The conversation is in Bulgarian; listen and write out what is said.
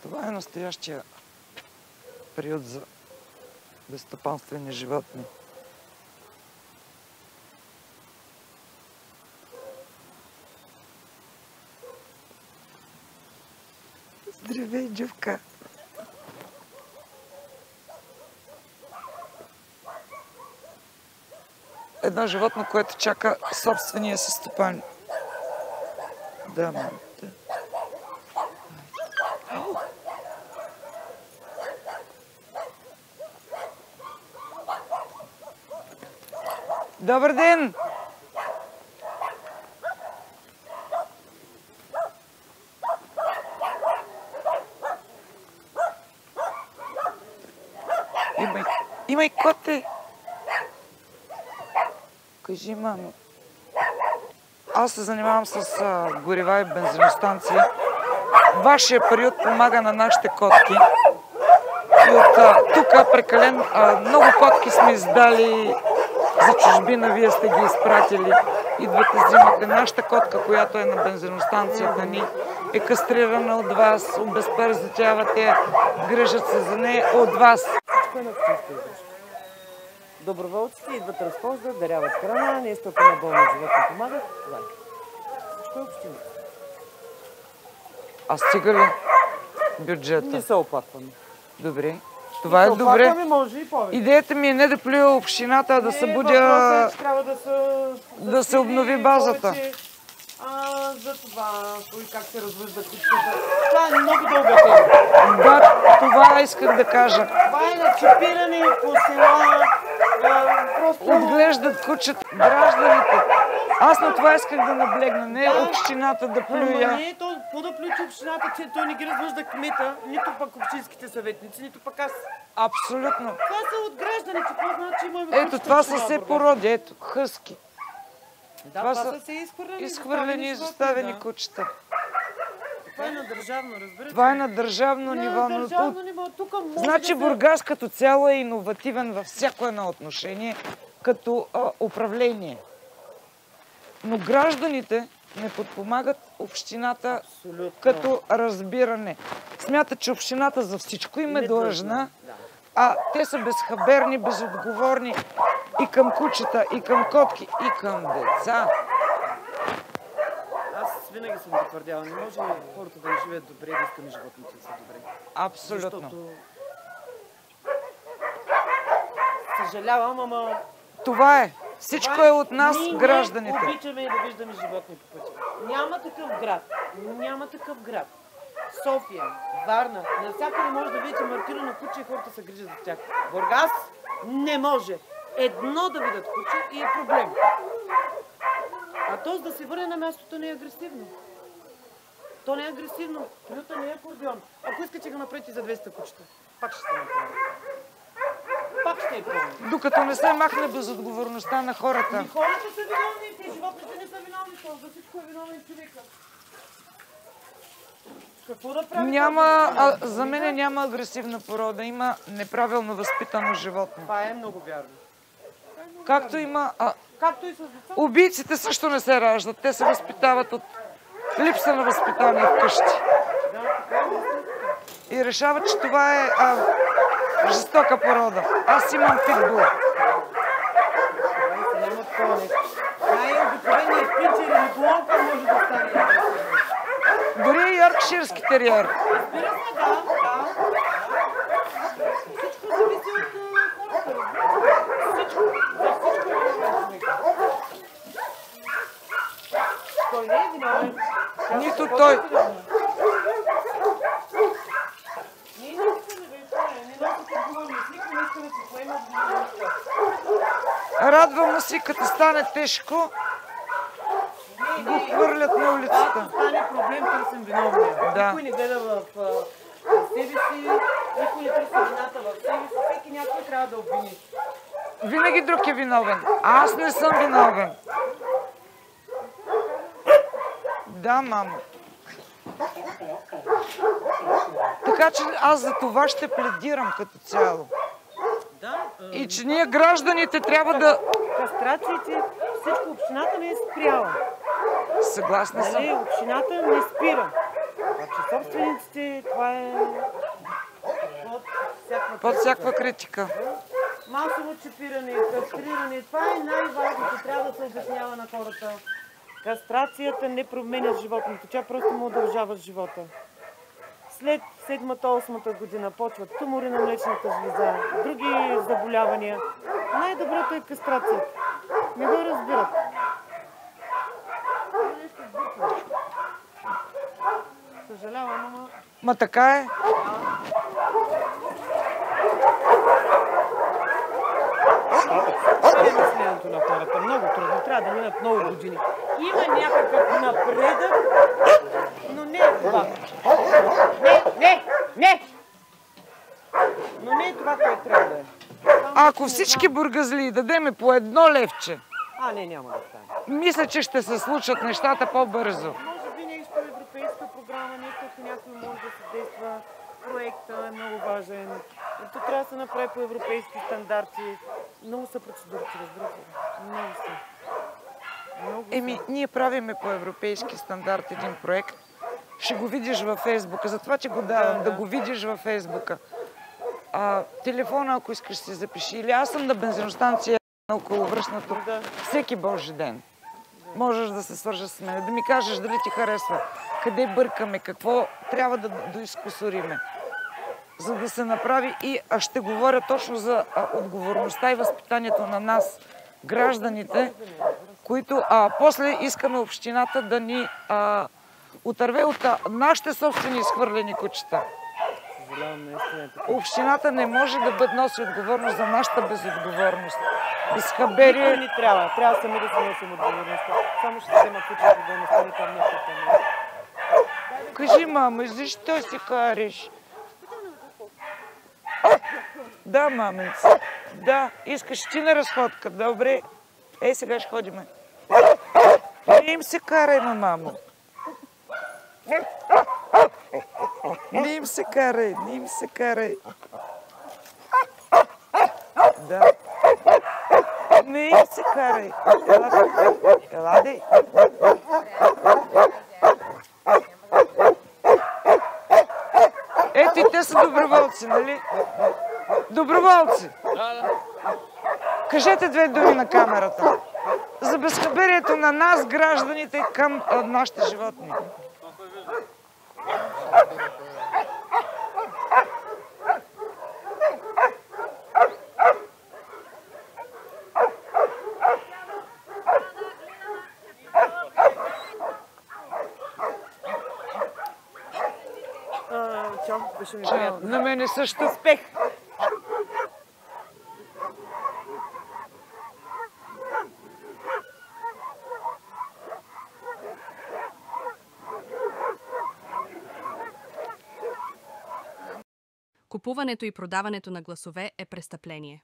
Това е настоящия период за безстопанствени животни. Здравей, Джувка! Едно животно, което чака собствения си стопан. Да, мам. Да. Добър ден! Имай коте! Кажи, мамо. Аз се занимавам с горива и бензиностанции. Вашия период помага на нашите котки. И от тук прекалено много котки сме издали за чужбина. Вие сте ги изпратили. Идвате, взимате. Нашата котка, която е на бензиностанцията ни, е кастрирана от вас. Обезпаразитявате, грижат се за нея от вас. Доброволците идват, разхождат, даряват храна, не стъпа на болни животни помагат. Това е. Защо е общината? А стига ли бюджета? Не се опакваме. Добре. Това е добре. Опакваме, може и повече. Идеята ми е не да плюя общината, а да се будя... Трябва да се обнови базата. Повече, за това, как се развъжда кучетата. Това е много дълга тема. Да, това исках да кажа. Това е на чипиране по села. Просто... Отглеждат кучета гражданите. Аз на това исках да наблегна, не общината да плюя. Не, какво да плючи общината, че той не ги развъжда кмета, нито пък общинските съветници, нито пък аз. Абсолютно. Това са от гражданите, какво значи имаме ето, това са все породи, ето, хъски. Да, това са все изхвърлени и изоставени кучета. Това е на държавно, разбирате? Това е на държавно ниво. На държавно ниво. Тук може значи Бургас като цяло е иновативен във всяко едно отношение, като управление. Но гражданите не подпомагат общината като разбиране. Смятат, че общината за всичко им е длъжна, а те са безхаберни, безотговорни и към кучета, и към котки, и към деца. Аз винаги съм го твърдяла. Не може хората да не живеят добре, да искаме животните да са добре. Абсолютно. Защото... Съжалявам, ама... Това е. Всичко е от нас, гражданите. Ние обичаме да виждаме животни по пътя. Няма такъв град. Няма такъв град. София, Варна, навсякъде може да видите маркирано куче и хората се грижат за тях. Бургас не може. Едно да видят куче и е проблем. А то да се върне на мястото не е агресивно. То не е агресивно. Плюта не е акордеон. Ако искате го направите за 200 кучета, пак ще се направи. Пак ще е пълно. Докато не се махне безотговорността на хората. И хората са виновни, те животните не са виновни, то за всичко е виновен човека. Какво да прави? За мен няма агресивна порода, има неправилно възпитано животно. Това е много вярно. Както има... Както и с деца. Убийците също не се раждат, те се възпитават от липса на възпитание вкъщи. И решават, че това е жестока порода. Аз имам питбул. Няма такова нещо. Най-обикновеният пинчер или колонка може да стане. Дори и йоркширски териер. Разбира се, да. Всичко зависи от хората. Всичко. За всичко е виновен човек. Той не е виновен. Нито той. Радвам се, като стане тежко, го хвърлят на улицата. Когато стане проблем, търсим виновния. Да. Никой не гледа в себе си, никой не търси вината в себе си, всеки някой трябва да обвини. Винаги друг е виновен. Аз не съм виновен. Да, мамо. Така че аз за това ще пледирам като цяло. И че ние гражданите трябва да... Кастрациите, всичко общината не е спряла. Съгласна съм. Общината не спира. собствениците, това е Под всякаква критика. масово чипиране, кастриране, това е най-важното, трябва да се обяснява на хората. Кастрацията не променя животното, тя просто му удължава живота. След 7-8 година почват тумори на млечната жлеза, други заболявания. Най-доброто е кастрацията. Не го разбират. Съжалявам, ама... Ма така е. Това е мисленето на хората. Много трудно. Трябва да минат много години. Има някакъв напредък, но не е това. Не! Но не е това, което трябва да е. Ако всички бургазлии дадеме по 1 левче, Не, няма да стане. мисля, че ще се случат нещата по-бързо. Може би нещо европейска програма, нещо, ако някой може да се действа. Проектът е много важен. То трябва да се направи по европейски стандарти. Много са процедурите, разбирате. Много са. Ние правиме по европейски стандарт един проект. Ще го видиш във Фейсбука. Затова, че го давам, да го видиш във Фейсбука. Телефона, ако искаш, си запиши. Или аз съм на бензиностанция на околовръстното всеки Божи ден. Можеш да се свържеш с мен, да ми кажеш дали ти харесва, къде бъркаме, какво трябва да доизкусориме, за да се направи. И ще говоря точно за отговорността и възпитанието на нас, гражданите, които после искаме общината да ни отърве от нашите собствени изхвърлени кучета. Общината не може да носи отговорност за нашата безотговорност. Безхаберие. Никой ни трябва. Трябва сами да се носим отговорността. Само ще взема кучето да не стане там нещо. Кажи, мама, защо си кариш? Да, маменце. Да, искаш ти на разходка. Добре. Сега ще ходиме. Не им се карай, мамо. Не им се карай, не им се карай. Да. Не им се карай. Еладе. Ето и те са доброволци, нали? Доброволци. Кажете 2 думи на камерата. За безхаберието на нас, гражданите, към нашите животни. Чао, беше ми приятно. На мене също. Успех! Купуването и продаването на гласове е престъпление.